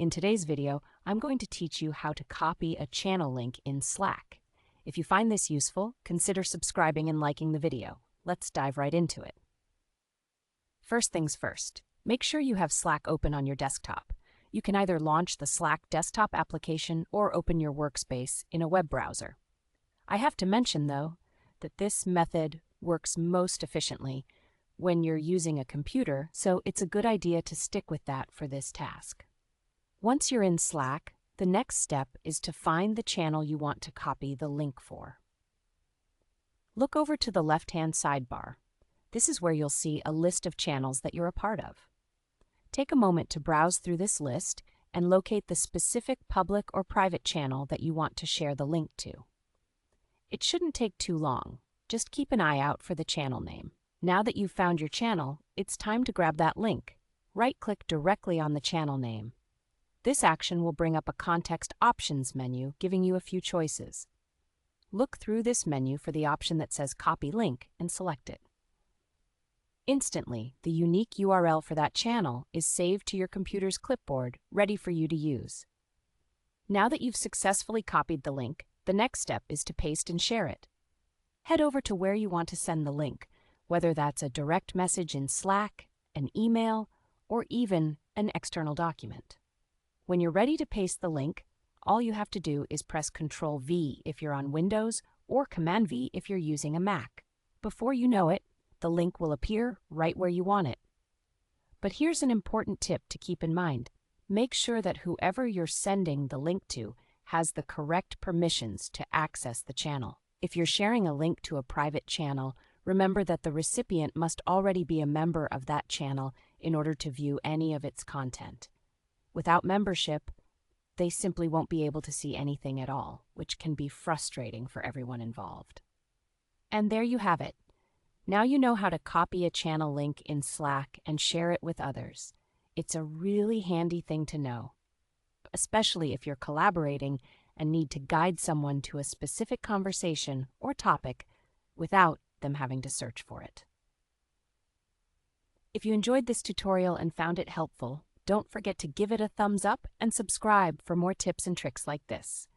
In today's video, I'm going to teach you how to copy a channel link in Slack. If you find this useful, consider subscribing and liking the video. Let's dive right into it. First things first, make sure you have Slack open on your desktop. You can either launch the Slack desktop application or open your workspace in a web browser. I have to mention, though, that this method works most efficiently when you're using a computer, so it's a good idea to stick with that for this task. Once you're in Slack, the next step is to find the channel you want to copy the link for. Look over to the left-hand sidebar. This is where you'll see a list of channels that you're a part of. Take a moment to browse through this list and locate the specific public or private channel that you want to share the link to. It shouldn't take too long. Just keep an eye out for the channel name. Now that you've found your channel, it's time to grab that link. Right-click directly on the channel name. This action will bring up a Context Options menu, giving you a few choices. Look through this menu for the option that says Copy Link and select it. Instantly, the unique URL for that channel is saved to your computer's clipboard, ready for you to use. Now that you've successfully copied the link, the next step is to paste and share it. Head over to where you want to send the link, whether that's a direct message in Slack, an email, or even an external document. When you're ready to paste the link, all you have to do is press Ctrl+V if you're on Windows or Command+V if you're using a Mac. Before you know it, the link will appear right where you want it. But here's an important tip to keep in mind. Make sure that whoever you're sending the link to has the correct permissions to access the channel. If you're sharing a link to a private channel, remember that the recipient must already be a member of that channel in order to view any of its content. Without membership, they simply won't be able to see anything at all, which can be frustrating for everyone involved. And there you have it. Now you know how to copy a channel link in Slack and share it with others. It's a really handy thing to know, especially if you're collaborating and need to guide someone to a specific conversation or topic without them having to search for it. If you enjoyed this tutorial and found it helpful, don't forget to give it a thumbs up and subscribe for more tips and tricks like this.